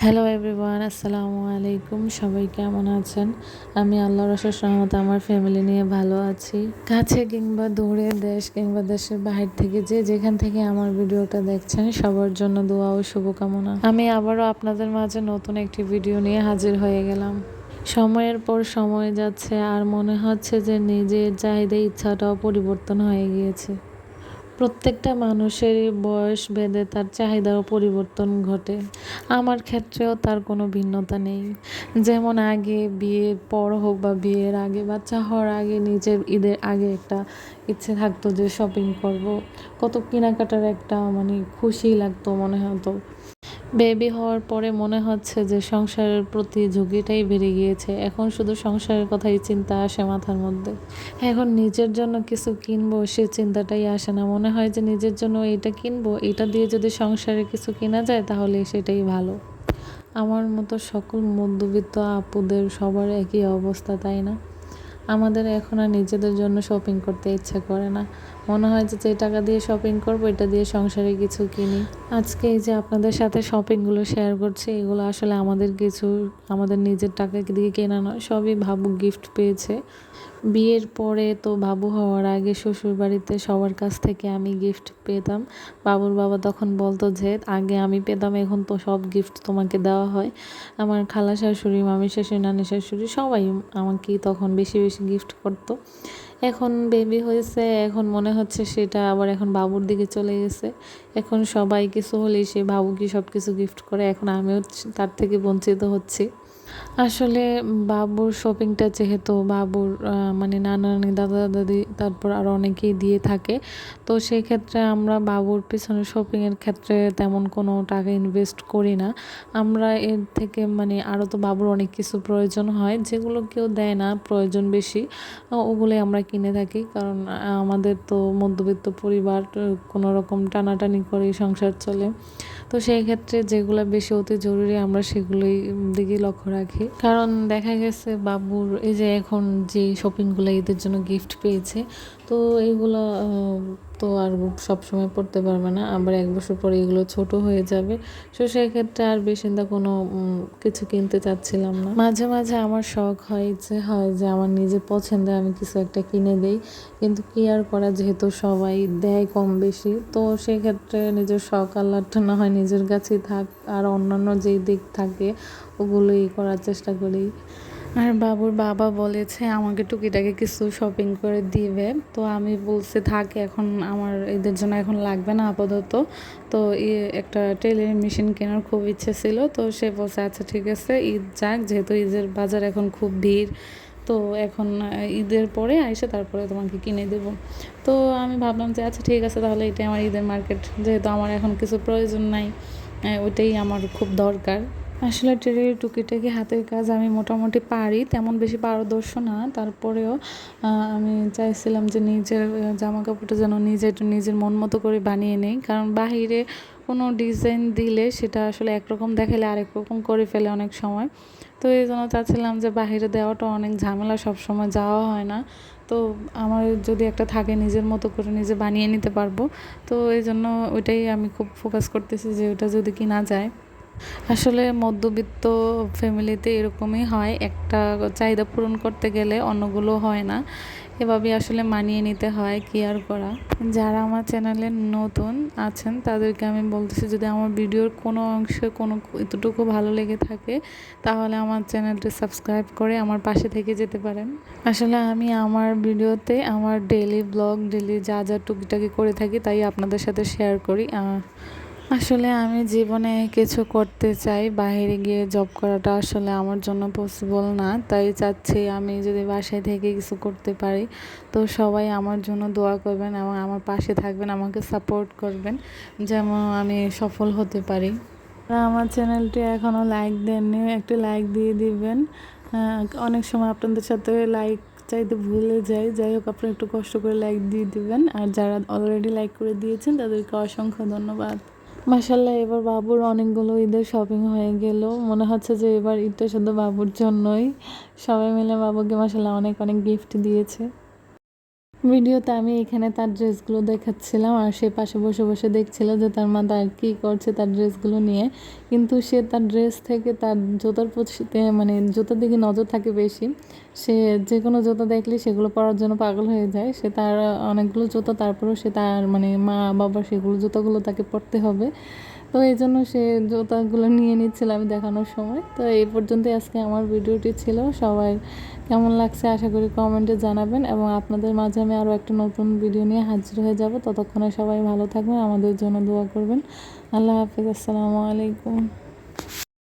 Hello everyone, আসসালামু আলাইকুম। সবাই কেমন আছেন? আমি আল্লাহর অশেষ রহমতে আমার ফ্যামিলি নিয়ে ভালো আছি। কাছে কিংবা দূরে, দেশ কিংবা দেশের বাহির থেকে যে যেখান থেকে আমার ভিডিওটা দেখছেন সবার জন্য দোয়া ও শুভকামনা। আমি আবারও আপনাদের মাঝে নতুন একটি ভিডিও নিয়ে হাজির হয়ে গেলাম। সময়ের পর সময় যাচ্ছে আর মনে হচ্ছে যে নিজের চাহিদা ইচ্ছাটাও পরিবর্তন হয়ে গিয়েছে। প্রত্যেকটা মানুষেরই বয়স ভেদে তার চাহিদাও পরিবর্তন ঘটে। আমার ক্ষেত্রেও তার কোনো ভিন্নতা নেই। যেমন আগে বিয়ের পর হোক বা বিয়ের আগে, বাচ্চা হওয়ার আগে নিজের ঈদের আগে একটা ইচ্ছে থাকতো যে শপিং করব। কত কেনাকাটার একটা খুশি লাগতো, মনে হতো। বেবি হওয়ার পরে মনে হচ্ছে যে সংসারের প্রতি ঝুঁকিটাই বেড়ে গিয়েছে। এখন শুধু সংসারের কথাই চিন্তা আসে মাথার মধ্যে। এখন নিজের জন্য কিছু কিনবো সে চিন্তাটাই আসে না। মনে হয় যে নিজের জন্য এটা কিনবো, এটা দিয়ে যদি সংসারে কিছু কেনা যায় তাহলে সেটাই ভালো। আমার মতো সকল মধ্যবিত্ত আপুদের সবার একই অবস্থা, তাই না? আমাদের এখন আর নিজেদের জন্য শপিং করতে ইচ্ছা করে না। মনে হয় যে টাকা দিয়ে শপিং করবো এটা দিয়ে সংসারে কিছু কিনি। আজকে এই যে আপনাদের সাথে শপিংগুলো শেয়ার করছি, এগুলো আসলে আমাদের নিজের টাকা দিয়ে কেনা নয়, সবই ভাবু গিফট পেয়েছে। বিয়ের পরে তো বাবু হওয়ার আগে শ্বশুর বাড়িতে সবার কাছ থেকে আমি গিফট পেতাম। বাবুর বাবা তখন বলতো যে আগে আমি পেতাম, এখন তো সব গিফট তোমাকে দেওয়া হয়। আমার খালা শাশুড়ি, মামি শাশুড়ি, নানি শাশুড়ি সবাই আমাকে তখন বেশি বেশি গিফট করতো। এখন বেবি হয়েছে, এখন মনে হচ্ছে সেটা আবার এখন বাবুর দিকে চলে গেছে। এখন সবাই কিছু হলেই সে বাবুকে সব কিছু গিফট করে, এখন আমিও তার থেকে বঞ্চিত হচ্ছি। আসলে বাবুর শপিংটা যেহেতু বাবুর নানা নানি, দাদা দাদি, তারপর আরও অনেকেই দিয়ে থাকে, তো সেই ক্ষেত্রে আমরা বাবুর পিছনে শপিংয়ের ক্ষেত্রে তেমন কোনো টাকা ইনভেস্ট করি না। আমরা এর থেকে আরও তো বাবুর অনেক কিছু প্রয়োজন হয় যেগুলো কেউ দেয় না, প্রয়োজন বেশি, ওগুলোই আমরা কিনে থাকি। কারণ আমাদের তো মধ্যবিত্ত পরিবার, কোনো রকম টানাটানি করেই সংসার চলে। তো সেই ক্ষেত্রে যেগুলো বেশি অতি জরুরি আমরা সেগুলোই দিকে লক্ষ্য রাখি। কারণ দেখা গেছে বাবুর এই যে এখন যে শপিংগুলো ঈদের জন্য গিফট পেয়েছে, তো এইগুলো তো আর সবসময় পড়তে পারবে না, আবার 1 বছর পরে এগুলো ছোট হয়ে যাবে। তো সেই ক্ষেত্রে আর বেশিন্দা কোনো কিছু কিনতে চাচ্ছিলাম না। মাঝে মাঝে আমার শখ হয় যে আমার নিজের পছন্দে আমি কিছু একটা কিনে দেই, কিন্তু কি আর করা, যেহেতু সবাই দেয় কম বেশি, তো সেক্ষেত্রে নিজের শখ আহ্লাদটা না হয় নিজের কাছেই থাক, আর অন্যান্য যেই দিক থাকে ওগুলোই করার চেষ্টা করি। আর বাবুর বাবা বলেছে আমাকে টুকিটাকি কিছু শপিং করে দিবে, তো আমি বলছি থাক, এখন আমার এদের জন্য এখন লাগবে না আপাতত। তো একটা টেলারিং মেশিন কেনার খুব ইচ্ছে ছিল, তো সে বলছে আচ্ছা ঠিক আছে, ঈদ যাক, যেহেতু ঈদের বাজার এখন খুব ভিড়, তো এখন ঈদের পরে আইসে তারপরে তোমাকে কিনে দেবো। তো আমি ভাবলাম যে আচ্ছা ঠিক আছে, তাহলে এটাই আমার ঈদের মার্কেট, যেহেতু আমার এখন কিছু প্রয়োজন নাই, ওইটাই আমার খুব দরকার। আসলে টেলারিং টুকিটাকি হাতের কাজ আমি মোটামুটি পারি, তেমন বেশি পারদর্শ না, তারপরেও আমি চাইছিলাম যে নিজের জামা কাপড়টা যেন নিজের মন মতো করে বানিয়ে নেই। কারণ বাহিরে কোনো ডিজাইন দিলে সেটা আসলে একরকম দেখালে আরেক রকম করে ফেলে অনেক সময়। তো এই জন্য চাচ্ছিলাম যে বাহিরে দেওয়াটা অনেক ঝামেলা, সব সময় যাওয়া হয় না। তো আমার যদি একটা থাকে নিজের মতো করে নিজে বানিয়ে নিতে পারবো, তো এই জন্য ওইটাই আমি খুব ফোকাস করতেছি যে ওটা যদি কিনা যায়। আসলে মধ্যবিত্ত ফ্যামিলিতে এরকমই হয়, একটা চাহিদা পূরণ করতে গেলে অন্যগুলো হয় না, এভাবেই আসলে মানিয়ে নিতে হয়, কি আর করা। যারা আমার চ্যানেলে নতুন আছেন তাদেরকে আমি বলতেছি, যদি আমার ভিডিওর কোনো অংশে কোনো এতটুকু ভালো লেগে থাকে তাহলে আমার চ্যানেলটি সাবস্ক্রাইব করে আমার পাশে থেকে যেতে পারেন। আসলে আমি আমার ভিডিওতে আমার ডেলি ব্লগ, ডেলি যা যা টুকিটাকি করে থাকি তাই আপনাদের সাথে শেয়ার করি। আসলে আমি জীবনে কিছু করতে চাই, বাইরে গিয়ে জব করাটা আসলে আমার জন্য পসিবল না, তাই চাচ্ছি আমি যদি বাসায় থেকে কিছু করতে পারি। তো সবাই আমার জন্য দোয়া করবেন এবং আমার পাশে থাকবেন, আমাকে সাপোর্ট করবেন যেন আমি সফল হতে পারি। আমার চ্যানেলটি এখনও লাইক দেননি, একটু লাইক দিয়ে দিবেন। অনেক সময় আপনাদের সাথে লাইক চাইতে ভুলে যাই হোক, আপনারা একটু কষ্ট করে লাইক দিয়ে দিবেন। আর যারা অলরেডি লাইক করে দিয়েছেন তাদেরকে অসংখ্য ধন্যবাদ। মাশাল্লাহ, এবার বাবুর অনেকগুলো ঈদের শপিং হয়ে গেল, মনে হচ্ছে যে এবার ঈদটা শুধু বাবুর জন্যই। সবাই মিলে বাবুকে মাশাল্লাহ অনেক অনেক গিফট দিয়েছে। ভিডিওতে আমি এখানে তার ড্রেসগুলো দেখাচ্ছিলাম আর সে পাশে বসে বসে দেখছিল যে তার মা তার কী করছে তার ড্রেসগুলো নিয়ে। কিন্তু সে তার ড্রেস থেকে তার জুতোর প্রতি মানে জুতোর দিকে নজর থাকে বেশি। সে যে কোনো জুতো দেখলে সেগুলো পরার জন্য পাগল হয়ে যায়। সে তার অনেকগুলো জুতো, তারপরেও সে তার মানে মা বাবা সেগুলো জুতোগুলো তাকে পরতে হবে। তো এই জন্য সে জুতাগুলো নিয়ে নিচ্ছিল আমি দেখানোর সময়। তো এই পর্যন্তই আজকে আমার ভিডিওটি ছিল। সবাই কেমন লাগছে আশা করি কমেন্টে জানাবেন, এবং আপনাদের মাঝে আমি আরও একটা নতুন ভিডিও নিয়ে হাজির হয়ে যাব। ততক্ষণে সবাই ভালো থাকবেন, আমাদের জন্য দোয়া করবেন। আল্লাহ হাফিজ, আসসালামু আলাইকুম।